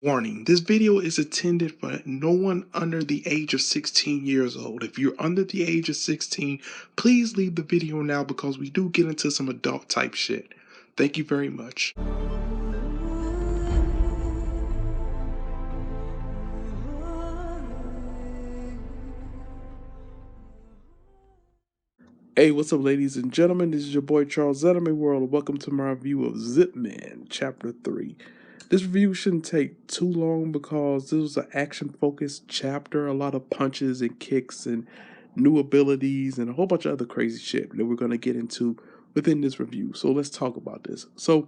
Warning, this video is intended for no one under the age of 16 years old. If you're under the age of 16, please leave the video now because we do get into some adult type shit. Thank you very much. Hey, what's up, ladies and gentlemen? This is your boy CharlesISanimeWorld. Welcome to my review of ZIPMAN Chapter 3. This review shouldn't take too long because this was an action-focused chapter. A lot of punches and kicks and new abilities and a whole bunch of other crazy shit that we're going to get into within this review. So let's talk about this. So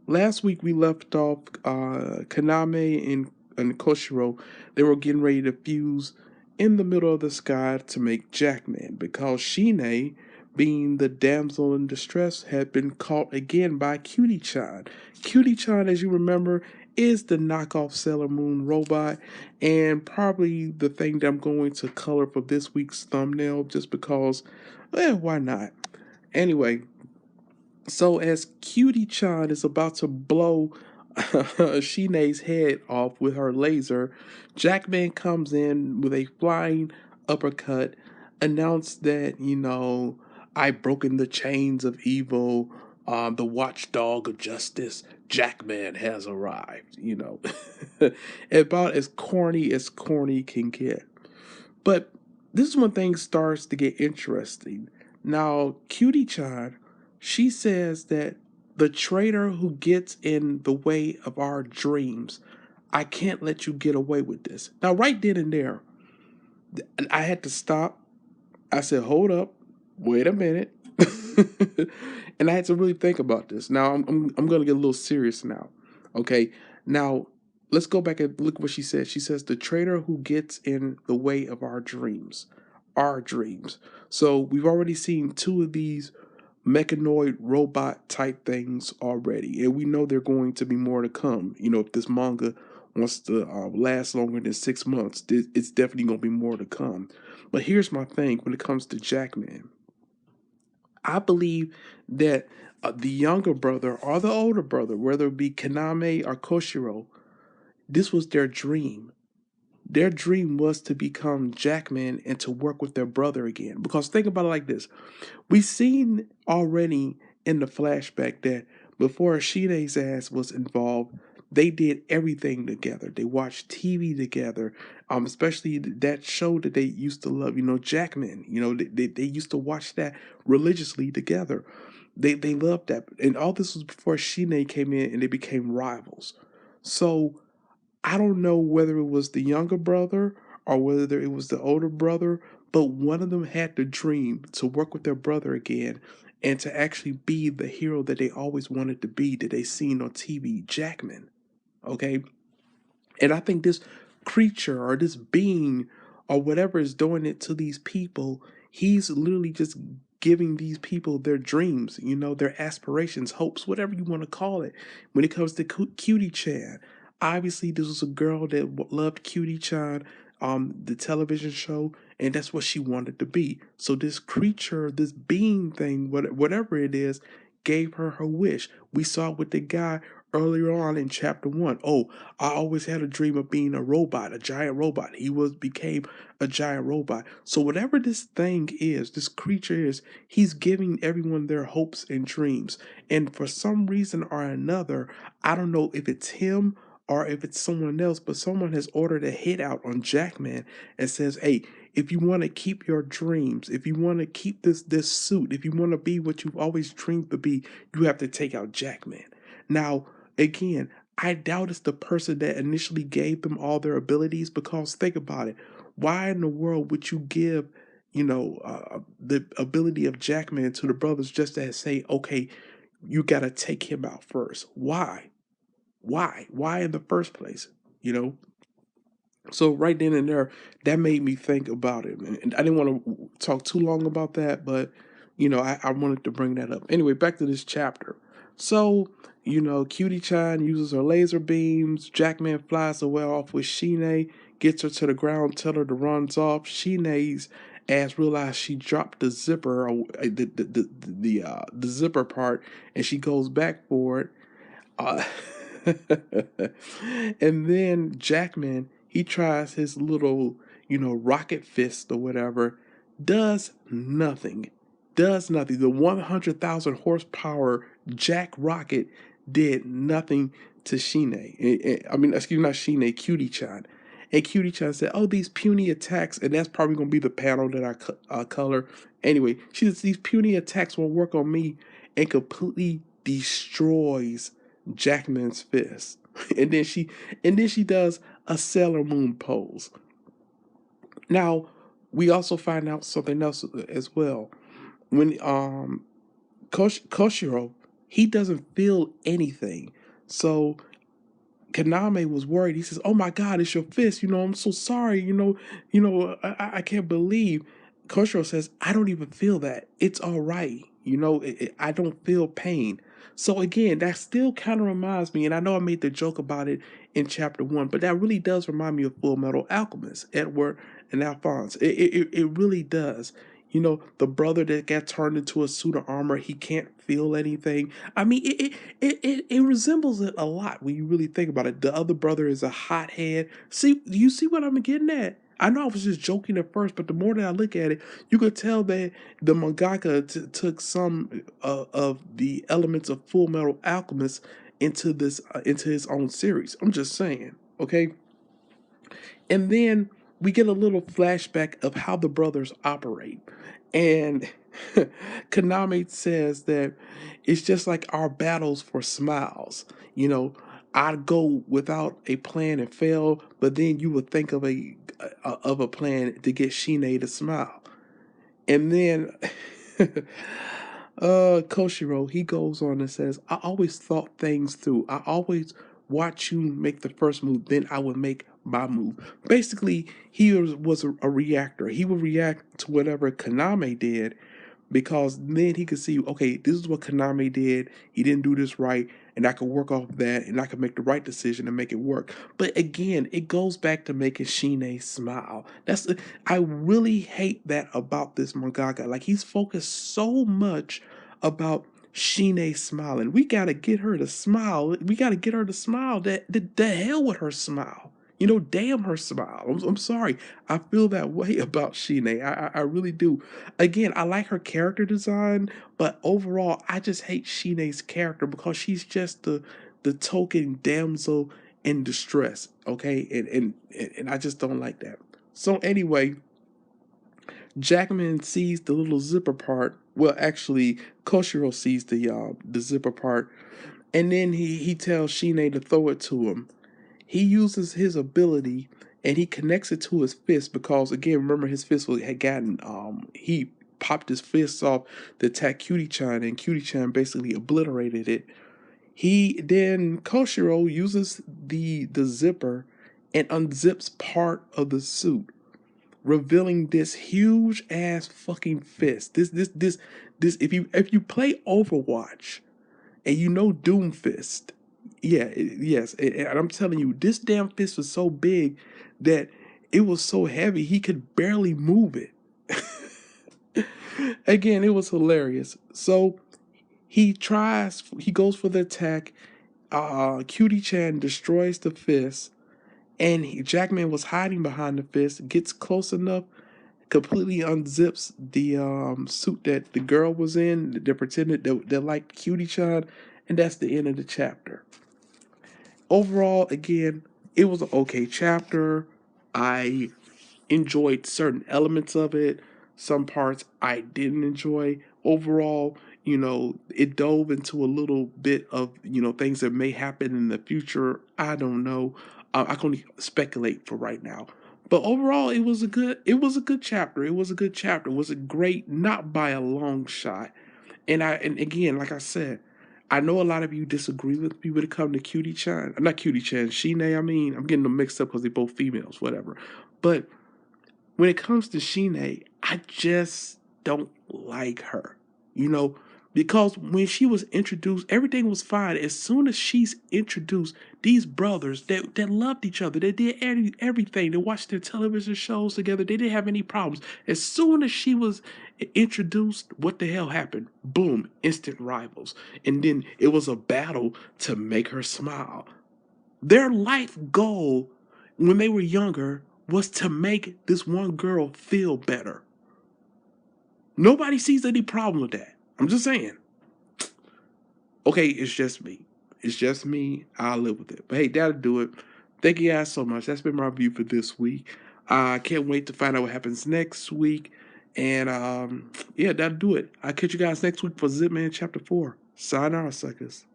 last week we left off Kaname and Koshiro. They were getting ready to fuse in the middle of the sky to make Jackman because Shine, being the damsel in distress, had been caught again by Cutie-chan. Cutie-chan, as you remember, is the knockoff Sailor Moon robot, and probably the thing that I'm going to color for this week's thumbnail just because, why not? Anyway, so as Cutie-chan is about to blow Shine's head off with her laser, Jackman comes in with a flying uppercut, announced that, I've broken the chains of evil. The watchdog of justice, Jackman, has arrived. About as corny can get. But this is when things starts to get interesting. Now, Cutie-chan, she says that the traitor who gets in the way of our dreams, I can't let you get away with this. Now, right then and there, I had to stop. I said, hold up, wait a minute. And I had to really think about this. Now, I'm going to get a little serious now. Okay, now let's go back and look what she said. She says, the traitor who gets in the way of our dreams. Our dreams. So we've already seen two of these mechanoid robot type things already, and we know there are going to be more to come. If this manga wants to last longer than 6 months, it's definitely going to be more to come. But here's my thing when it comes to Jackman. I believe that the younger brother or the older brother, whether it be Kaname or Koshiro, this was their dream. Their dream was to become Jackman and to work with their brother again. Because think about it like this. We've seen already in the flashback that before Shine's ass was involved, they did everything together. They watched TV together, especially that show that they used to love, Jackman. They used to watch that religiously together. They loved that. And all this was before Shine came in and they became rivals. So I don't know whether it was the younger brother or whether it was the older brother, but one of them had the dream to work with their brother again and to actually be the hero that they always wanted to be, that they seen on TV, Jackman. Okay? And I think this creature or this being or whatever is doing it to these people, he's literally just giving these people their dreams, their aspirations, hopes, whatever you want to call it. When it comes to Cutie-chan, obviously this was a girl that loved Cutie-chan, the television show, and that's what she wanted to be. So this creature, this being thing, whatever it is, gave her her wish. We saw with the guy earlier on in chapter 1. Oh, I always had a dream of being a robot, a giant robot. He became a giant robot. So whatever this thing is, this creature is, he's giving everyone their hopes and dreams. And for some reason or another, I don't know if it's him or if it's someone else, but someone has ordered a hit out on Jackman and says, hey, if you want to keep your dreams, if you want to keep this suit, if you want to be what you've always dreamed to be, you have to take out Jackman. Now, again, I doubt it's the person that initially gave them all their abilities, because think about it. Why in the world would you give, the ability of Jackman to the brothers just to say, okay, you got to take him out first? Why? Why in the first place? So right then and there, that made me think about it. And I didn't want to talk too long about that, but, I wanted to bring that up. Anyway, back to this chapter. So, Cutie-chan uses her laser beams. Jackman flies away off with Shine, gets her to the ground, tell her to run off. Shine's ass realized she dropped the zipper, or the zipper part, and she goes back for it. And then Jackman, he tries his little, rocket fist or whatever, does nothing. Does nothing. The 100,000 horsepower Jack rocket did nothing to Shine. I mean, excuse me, not Shine, Cutie-chan. And Cutie-chan said, "Oh, these puny attacks," and that's probably going to be the panel that I color. Anyway, she says, "These puny attacks won't work on me," and completely destroys Jackman's fist. and then she does a Sailor Moon pose. Now, we also find out something else as well. When Koshiro, he doesn't feel anything. So Kaname was worried. He says, "Oh my God, it's your fist. I'm so sorry. I can't believe." Koshiro says, "I don't even feel that. It's all right. I don't feel pain." So again, that still kind of reminds me, and I know I made the joke about it in chapter 1, but that really does remind me of Full Metal Alchemist, Edward and Alphonse. It really does. The brother that got turned into a suit of armor, he can't feel anything. I mean, it resembles it a lot when you really think about it. The other brother is a hothead. Do you see what I'm getting at? I know I was just joking at first, but the more that I look at it, you could tell that the mangaka took some of the elements of Full Metal Alchemist into his own series. I'm just saying, okay? And then we get a little flashback of how the brothers operate. And Konami says that it's just like our battles for smiles. I'd go without a plan and fail, but then you would think of a plan to get Shine to smile. And then Koshiro, he goes on and says, "I always thought things through. I always watch you make the first move, then I would make my move." Basically, he was a reactor. He would react to whatever Kaname did, because then he could see, okay, this is what Konami did. He didn't do this right, and I could work off that, and I could make the right decision and make it work. But again, it goes back to making Shine smile. I really hate that about this mangaka. Like, he's focused so much about Shine smiling. We gotta get her to smile. We gotta get her to smile. The hell with her smile. Damn her smile. I'm sorry. I feel that way about Shine. I really do. Again, I like her character design, but overall, I just hate Shine's character because she's just the token damsel in distress. Okay, and I just don't like that. So anyway, Jackman sees the little zipper part. Well, actually, Koshiro sees the zipper part, and then he tells Shine to throw it to him. He uses his ability and he connects it to his fist because, again, remember, his fist had gotten he popped his fist off to attack Cutie-chan, and Cutie-chan basically obliterated it. Koshiro uses the zipper and unzips part of the suit, revealing this huge ass fucking fist. This if you play Overwatch and Doomfist, yes, and I'm telling you, this damn fist was so big that it was so heavy he could barely move it. Again, it was hilarious. So he goes for the attack. Cutie-chan destroys the fist, and Jackman was hiding behind the fist, gets close enough, completely unzips the suit that the girl was in. They pretended they liked Cutie-chan, and that's the end of the chapter. Overall, again, it was an okay chapter. I enjoyed certain elements of it. Some parts I didn't enjoy. Overall, it dove into a little bit of, things that may happen in the future. I don't know. I can only speculate for right now. But overall, it was a good chapter. It was a good chapter. It was a great, not by a long shot. And again, like I said, I know a lot of you disagree with me when it comes to Cutie-chan. Not Cutie-chan, Shine, I mean. I'm getting them mixed up because they're both females, whatever. But when it comes to Shine, I just don't like her. Because when she was introduced, everything was fine. As soon as she's introduced, these brothers that loved each other, they did everything. They watched their television shows together. They didn't have any problems. As soon as she was introduced, what the hell happened? Boom, instant rivals. And then it was a battle to make her smile. Their life goal when they were younger was to make this one girl feel better. Nobody sees any problem with that. I'm just saying. Okay, it's just me. It's just me. I'll live with it. But hey, that'll do it. Thank you guys so much. That's been my review for this week. I can't wait to find out what happens next week. And yeah, that'll do it. I'll catch you guys next week for ZIPMAN Chapter 4. Sayonara, suckers.